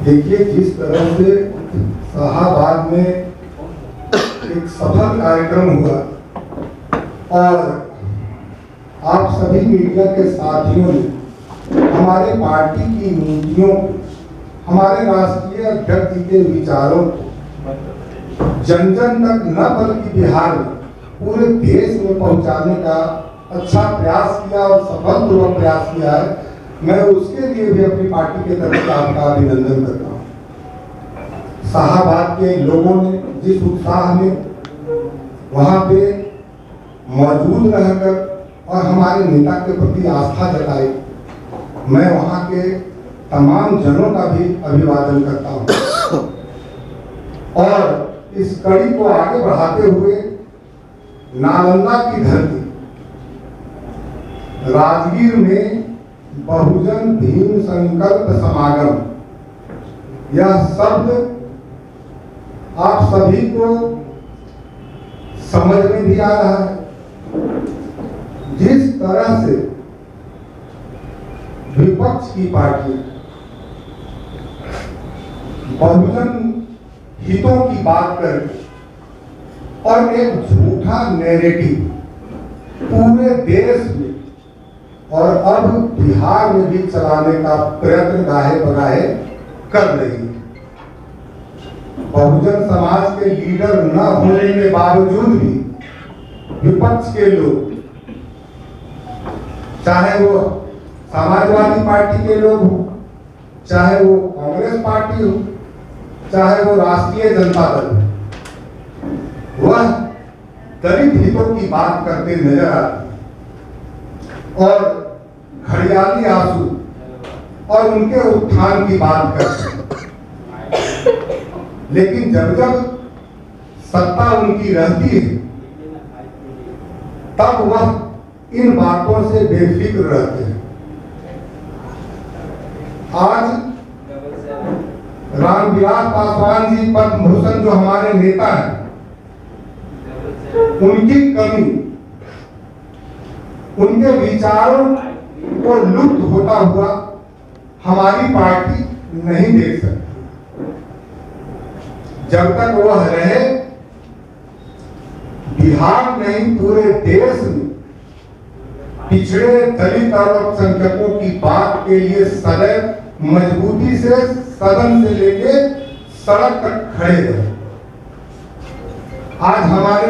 देखिए, जिस तरह से शाहाबाद में एक सफल कार्यक्रम हुआ और आप सभी मीडिया के साथियों ने हमारे पार्टी की नीतियों को, हमारे राष्ट्रीय अध्यक्ष जी के विचारों को जन जन तक न बल्कि बिहार में पूरे देश में पहुंचाने का अच्छा प्रयास किया और सफलपूर्वक प्रयास किया है। मैं उसके लिए भी अपनी पार्टी के तरफ से आपका अभिनंदन करता हूँ। शाहाबाद के लोगों ने जिस उत्साह में वहाँ पे मौजूद रहकर और हमारे नेता के प्रति आस्था जताई, मैं वहाँ के तमाम जनों का भी अभिवादन करता हूँ। और इस कड़ी को आगे बढ़ाते हुए नालंदा की धरती राजगीर में बहुजन भीम संकल्प समागम, यह शब्द आप सभी को समझ में भी आ रहा है। जिस तरह से विपक्ष की पार्टी बहुजन हितों की बात करके और एक झूठा नैरेटिव पूरे देश में और अब बिहार में भी चलाने का प्रयत्न गाहे बगाहे कर रही है। बहुजन समाज के लीडर न होने के बावजूद भी विपक्ष के लोग, चाहे वो समाजवादी पार्टी के लोग हो, चाहे वो कांग्रेस पार्टी हो, चाहे वो राष्ट्रीय जनता दल हो, वह दलित हितों की बात करते नजर आते और घड़ियाली आंसू और उनके उत्थान की बात करते हैं। लेकिन जब जब सत्ता उनकी रहती है तब वह इन बातों से बेफिक्र रहते हैं। आज रामविलास पासवान जी पद्म भूषण जो हमारे नेता हैं, उनकी कमी, उनके विचारों को लुप्त होता हुआ हमारी पार्टी नहीं देख सकती। जब तक वह रहे, बिहार नहीं पूरे देश में पिछड़े दलित और अल्पसंख्यकों की बात के लिए सदैव मजबूती से सदन से लेके सड़क तक खड़े रहे। आज हमारे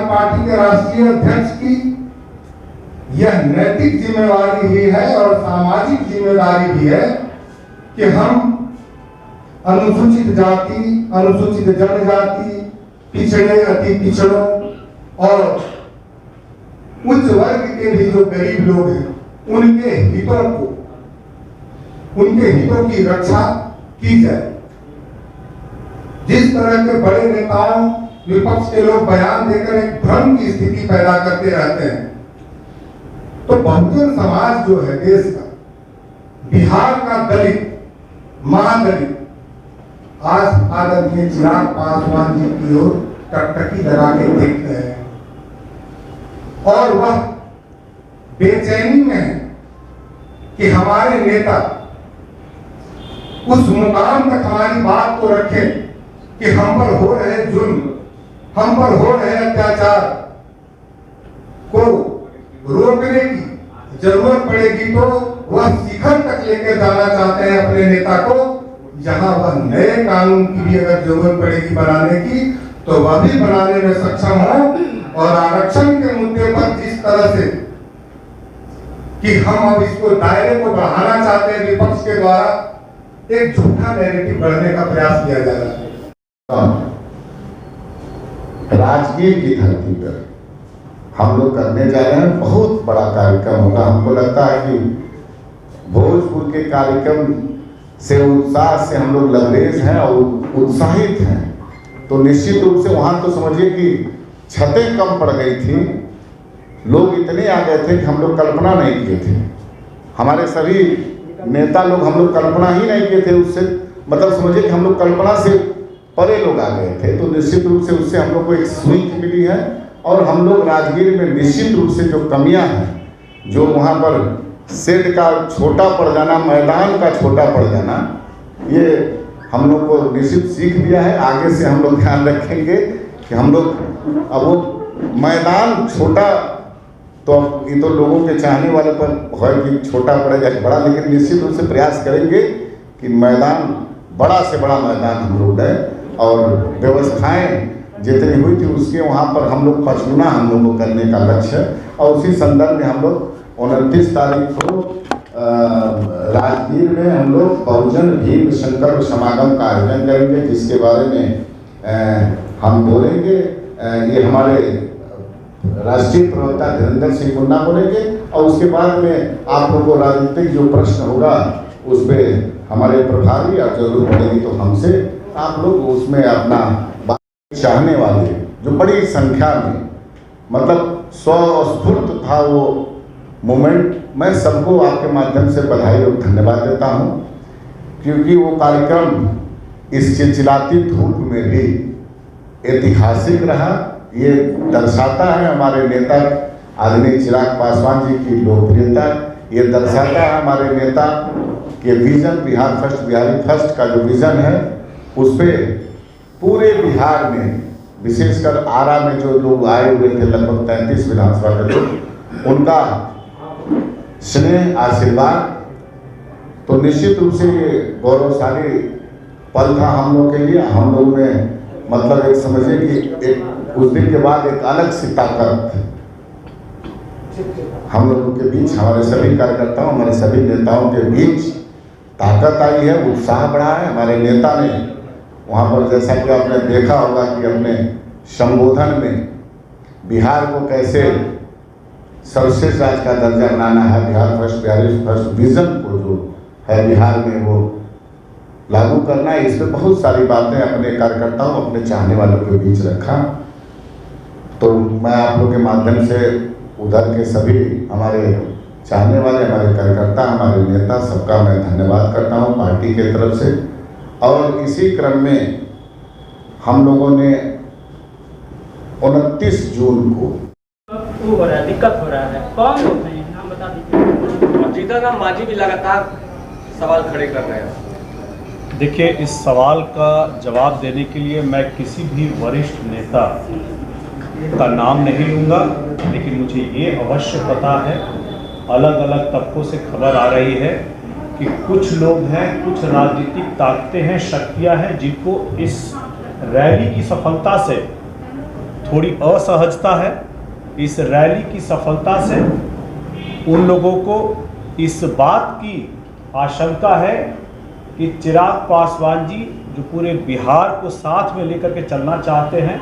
पार्टी के राष्ट्रीय अध्यक्ष की यह नैतिक जिम्मेवारी भी है और सामाजिक जिम्मेदारी भी है कि हम अनुसूचित जाति, अनुसूचित जनजाति, पिछड़े, अति पिछड़ों और उच्च वर्ग के भी जो गरीब लोग हैं, उनके हितों की रक्षा की जाए। जिस तरह के बड़े नेताओं, विपक्ष के लोग बयान देकर एक भ्रम की स्थिति पैदा करते रहते हैं, तो बहुजन समाज जो है देश का, बिहार का दलित, महादलित, आज आदरणीय चिराग पासवान जी की ओर टकटकी लगा के देख रहे हैं और वह बेचैनी में है कि हमारे नेता उस मुकाम तक हमारी बात को रखें कि हम पर हो रहे जुल्म, हम पर हो रहे अत्याचार को रोकने की जरूरत पड़ेगी तो वह शिखर तक लेकर जाना चाहते हैं अपने नेता को, जहां वह नए कानून की भी अगर जरूरत पड़ेगी बनाने की तो वह भी बनाने में सक्षम हो। और आरक्षण के मुद्दे पर जिस तरह से कि हम अब इसको दायरे को बढ़ाना चाहते हैं, विपक्ष के द्वारा एक झूठा नैरेटिव गढ़ने का प्रयास किया जा रहा है। राजगीर की धरती पर हम लोग करने जा रहे हैं, बहुत बड़ा कार्यक्रम होगा। हमको लगता है कि भोजपुर के कार्यक्रम से उत्साह से हम लोग लबरेज हैं और उत्साहित हैं। तो निश्चित रूप से वहाँ तो समझिए कि छतें कम पड़ गई थी, लोग इतने आ गए थे कि हम लोग कल्पना नहीं किए थे। हमारे सभी नेता लोग, हम लोग कल्पना ही नहीं किए थे उससे, मतलब समझिए कि हम लोग कल्पना से परे लोग आ गए थे। तो निश्चित रूप से उससे हम लोग को एक सीख मिली है और हम लोग राजगीर में निश्चित रूप से जो कमियां हैं, जो वहाँ पर शेड का छोटा पड़ जाना, मैदान का छोटा पड़ जाना, ये हम लोग को निश्चित सीख दिया है। आगे से हम लोग ध्यान रखेंगे कि हम लोग अब वो मैदान छोटा, तो ये तो लोगों के चाहने वाले पर है कि छोटा पड़ेगा बड़ा, लेकिन निश्चित रूप से प्रयास करेंगे कि मैदान बड़ा से बड़ा मैदान हम लोग दें, और व्यवस्थाएं जितनी हुई थी उसके वहाँ पर हम लोग 5 हम लोग को करने का लक्ष्य है। और उसी संदर्भ में हम लोग 29 तारीख को राजगीर में हम लोग बहुजन भीम संकल्प समागम का आयोजन करेंगे, जिसके बारे में हम बोलेंगे। ये हमारे राष्ट्रीय प्रवक्ता धीरेन्द्र सिंह मुन्ना बोलेंगे, और उसके बाद में आप लोगों को राजनीतिक जो प्रश्न होगा उस पर हमारे प्रभारी, और जरूरत पड़ेगी तो हमसे आप लोग उसमें अपना बात चाहने वाले जो बड़ी संख्या में, मतलब स्वस्फूर्त था वो मोमेंट। मैं सबको आपके माध्यम से बधाई और धन्यवाद देता हूँ, क्योंकि वो कार्यक्रम इस चिलचिलाती धूप में भी ऐतिहासिक रहा। ये दर्शाता है हमारे नेता आदरणीय चिराग पासवान जी की लोकप्रियता, ये दर्शाता है हमारे नेता के vision, Bihar first Bihari first का जो विजन है, उस पर पूरे बिहार में, विशेषकर आरा में जो लोग आए हुए थे, लगभग 33 विधानसभा के लोग, उनका स्नेह आशीर्वाद, तो निश्चित रूप से ये गौरवशाली पल था हम लोग के लिए। हम लोग में मतलब एक समझिए कि एक उस दिन के बाद एक अलग सी ताकत हम लोगों के बीच, हमारे सभी कार्यकर्ताओं, हमारे सभी नेताओं के बीच ताकत आई है, उत्साह बढ़ा है। हमारे नेता ने वहाँ पर, जैसा कि आपने देखा होगा कि अपने संबोधन में बिहार को कैसे सर्वश्रेष्ठ राज्य का दर्जा बनाना है, Bihar first Bihari first vision को जो है बिहार में वो लागू करना है, इस पर बहुत सारी बातें अपने कार्यकर्ताओं, अपने चाहने वालों के बीच रखा। तो मैं आप लोग के माध्यम से उधर के सभी हमारे चाहने वाले, हमारे कार्यकर्ता, हमारे नेता, सबका मैं धन्यवाद करता हूं पार्टी के तरफ से। और इसी क्रम में हम लोगों ने 29 जून को हो रहा है, दिक्कत हो रहा है, कौन लोग हैं, नाम बता दीजिए। जीतन राम मांझी भी लगातार सवाल खड़े कर रहे हैं। देखिए, इस सवाल का जवाब देने के लिए मैं किसी भी वरिष्ठ नेता का नाम नहीं लूँगा, लेकिन मुझे ये अवश्य पता है, अलग अलग तबकों से खबर आ रही है कि कुछ लोग हैं, कुछ राजनीतिक ताकतें हैं, शक्तियां हैं, जिनको इस रैली की सफलता से थोड़ी असहजता है। इस रैली की सफलता से उन लोगों को इस बात की आशंका है कि चिराग पासवान जी, जो पूरे बिहार को साथ में लेकर के चलना चाहते हैं,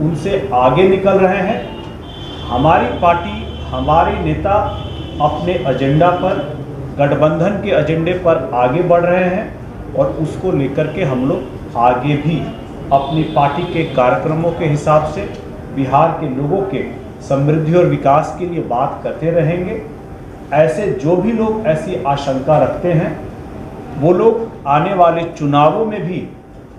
उनसे आगे निकल रहे हैं। हमारी पार्टी, हमारे नेता अपने एजेंडा पर, गठबंधन के एजेंडे पर आगे बढ़ रहे हैं, और उसको लेकर के हम लोग आगे भी अपनी पार्टी के कार्यक्रमों के हिसाब से बिहार के लोगों के समृद्धि और विकास के लिए बात करते रहेंगे। ऐसे जो भी लोग ऐसी आशंका रखते हैं, वो लोग आने वाले चुनावों में भी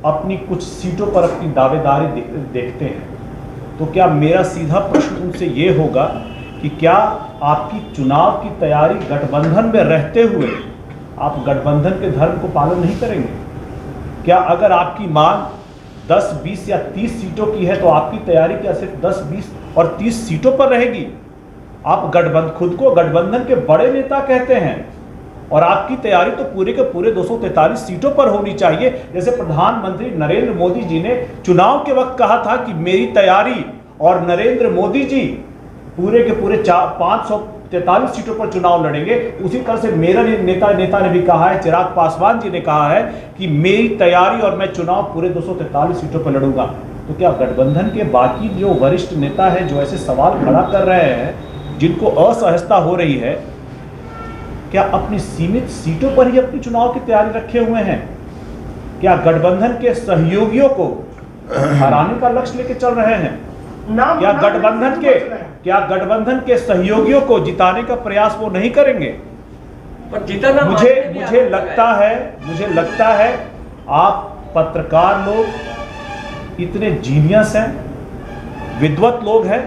अपनी कुछ सीटों पर अपनी दावेदारी देखते हैं। तो क्या मेरा सीधा प्रश्न उनसे ये होगा कि क्या आपकी चुनाव की तैयारी गठबंधन में रहते हुए आप गठबंधन के धर्म को पालन नहीं करेंगे? क्या अगर आपकी मांग 10, 20 या 30 सीटों की है, तो आपकी तैयारी क्या सिर्फ 10, 20 और 30 सीटों पर रहेगी? आप खुद को गठबंधन के बड़े नेता कहते हैं, और आपकी तैयारी तो पूरे के पूरे 243 सीटों पर होनी चाहिए। जैसे प्रधानमंत्री नरेंद्र मोदी जी ने चुनाव के वक्त कहा था कि मेरी तैयारी, और नरेंद्र मोदी जी पूरे के पूरे 543 सीटों पर चुनाव लड़ेंगे। उसी तरह से मेरा नेता ने भी कहा है, चिराग पासवान जी ने कहा है कि मेरी तैयारी और मैं चुनाव पूरे 243 सीटों पर लड़ूंगा। तो क्या गठबंधन के बाकी जो वरिष्ठ नेता हैं, जो ऐसे सवाल खड़ा कर रहे हैं, जिनको असहजता हो रही है, क्या अपनी सीमित सीटों पर ही अपनी चुनाव की तैयारी रखे हुए हैं? क्या गठबंधन के सहयोगियों को हराने का लक्ष्य लेके चल रहे हैं? क्या गठबंधन के सहयोगियों को जिताने का प्रयास वो नहीं करेंगे? पर जीतन राम मुझे लगता है आप पत्रकार लोग इतने जीनियस हैं, विद्वत लोग हैं,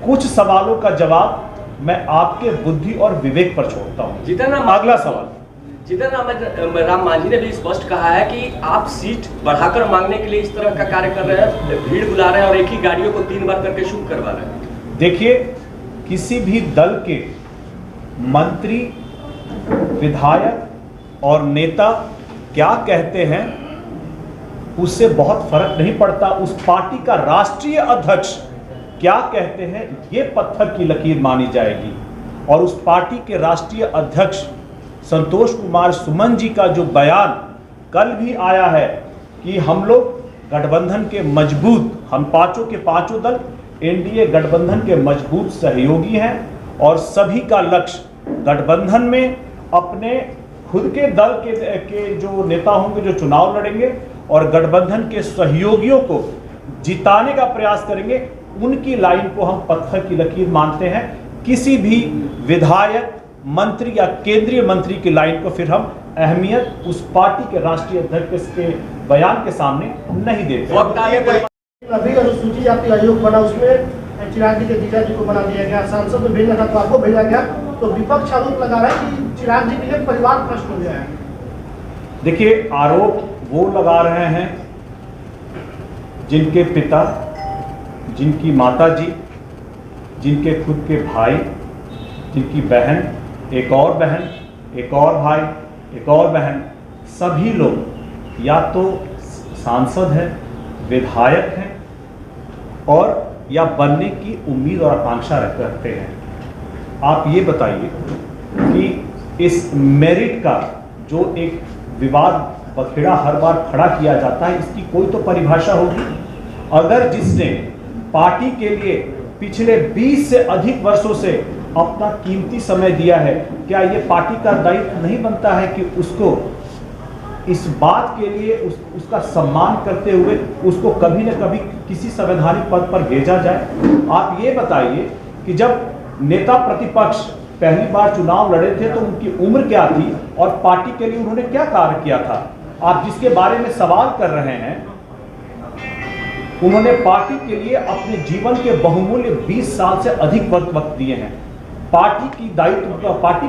कुछ सवालों का जवाब मैं आपके बुद्धि और विवेक पर छोड़ता हूँ। जितना अगला सवाल। राम मांझी ने भी स्पष्ट कहा है कि आप सीट बढ़ाकर मांगने के लिए इस तरह का कार्य कर रहे हैं, भीड़ बुला रहे हैं और एक ही गाड़ियों को 3 बार करके शूट करवा रहे हैं। देखिए, किसी भी दल के मंत्री, विधायक और नेता क्या कहते हैं उससे बहुत फर्क नहीं पड़ता। उस पार्टी का राष्ट्रीय अध्यक्ष क्या कहते हैं ये पत्थर की लकीर मानी जाएगी। और उस पार्टी के राष्ट्रीय अध्यक्ष संतोष कुमार सुमन जी का जो बयान कल भी आया है कि हम लोग गठबंधन के मजबूत, हम पांचों के पांचों दल एनडीए गठबंधन के मजबूत सहयोगी हैं और सभी का लक्ष्य गठबंधन में अपने खुद के दल के जो नेता होंगे जो चुनाव लड़ेंगे और गठबंधन के सहयोगियों को जिताने का प्रयास करेंगे, उनकी लाइन को हम पत्थर की लकीर मानते हैं। किसी भी विधायक, मंत्री या केंद्रीय मंत्री की लाइन को फिर हम अहमियत उस पार्टी के राष्ट्रीय अध्यक्ष के बयान के सामने नहीं देते। अभी अनुसूचित जाति आयोग बना, उसमें चिराग जी के जीजा जी को बना दिया गया, सांसद में भेजना था तो आपको भेजा गया, तो विपक्ष आरोप लगा रहा है कि चिराग जी के लिए परिवार भ्रष्ट हो गया है। देखिए, आरोप वो लगा रहे हैं जिनके पिता, जिनकी माता जी, जिनके खुद के भाई, जिनकी बहन, एक और बहन, एक और भाई, एक और बहन, सभी लोग या तो सांसद हैं, विधायक हैं और या बनने की उम्मीद और आकांक्षा रखते हैं। आप ये बताइए कि इस मेरिट का जो एक विवाद बखेड़ा हर बार खड़ा किया जाता है, इसकी कोई तो परिभाषा होगी। अगर जिसने पार्टी के लिए पिछले 20 से अधिक वर्षों से अपना कीमती समय दिया है, क्या ये पार्टी का दायित्व नहीं बनता है कि उसको इस बात के लिए उसका सम्मान करते हुए उसको कभी न कभी किसी संवैधानिक पद पर भेजा जाए? आप ये बताइए कि जब नेता प्रतिपक्ष पहली बार चुनाव लड़े थे तो उनकी उम्र क्या थी और पार्टी के लिए उन्होंने क्या कार्य किया था? आप जिसके बारे में सवाल कर रहे हैं, उन्होंने पार्टी के लिए अपने जीवन के बहुमूल्य 20 साल से अधिक वक्त दिए हैं। पार्टी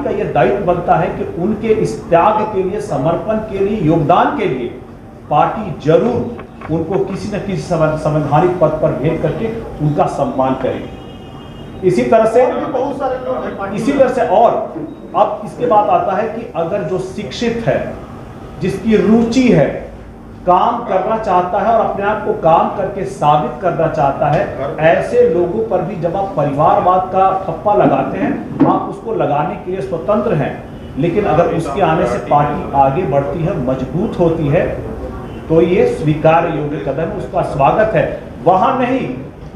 का यह दायित्व बनता है कि उनके इस त्याग के लिए, समर्पण के लिए, योगदान के लिए पार्टी जरूर उनको किसी न किसी संवैधानिक पद पर भेज करके उनका सम्मान करेगी। इसी तरह से और अब इसके बाद आता है कि अगर जो शिक्षित है, जिसकी रुचि है, काम करना चाहता है और अपने आप को काम करके साबित करना चाहता है, ऐसे लोगों पर भी जब आप परिवारवाद का ठप्पा लगाते हैं, आप उसको लगाने के लिए स्वतंत्र हैं। लेकिन अगर उसके आने से पार्टी आगे बढ़ती है, मजबूत होती है, तो ये स्वीकार योग्य कदम है, उसका स्वागत है। वहां नहीं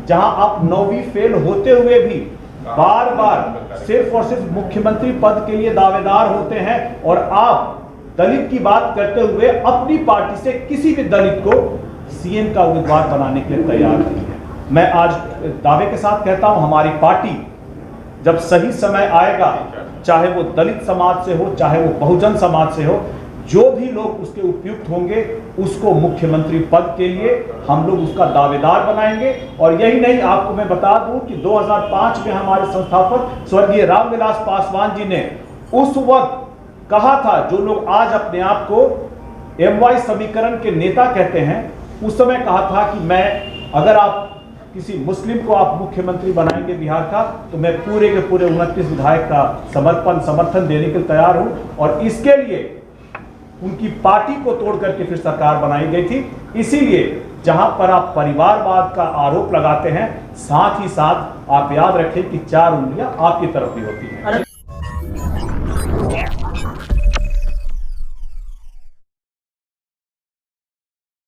जहां आप 9वीं फेल होते हुए भी बार बार सिर्फ और सिर्फ मुख्यमंत्री पद के लिए दावेदार होते हैं और आप दलित की बात करते हुए अपनी पार्टी से किसी भी दलित को सीएम का उम्मीदवार बनाने के लिए तैयार नहीं है। मैं आज दावे के साथ कहता हूं, हमारी पार्टी जब सही समय आएगा, चाहे वो दलित समाज से हो, चाहे वो बहुजन समाज से हो, जो भी लोग उसके उपयुक्त होंगे उसको मुख्यमंत्री पद के लिए हम लोग उसका दावेदार बनाएंगे। और यही नहीं, आपको मैं बता दूं कि 2005 में हमारे संस्थापक स्वर्गीय रामविलास पासवान जी ने उस वक्त कहा था, जो लोग आज अपने आप को MY समीकरण के नेता कहते हैं, उस समय कहा था कि मैं, अगर आप किसी मुस्लिम को आप मुख्यमंत्री बनाएंगे बिहार का, तो मैं पूरे के पूरे 29 विधायक का समर्थन देने के लिए तैयार हूं। और इसके लिए उनकी पार्टी को तोड़ करके फिर सरकार बनाई गई थी। इसीलिए जहां पर आप परिवारवाद का आरोप लगाते हैं, साथ ही साथ आप याद रखें कि 4 उंगलियां आपकी तरफ भी होती हैं।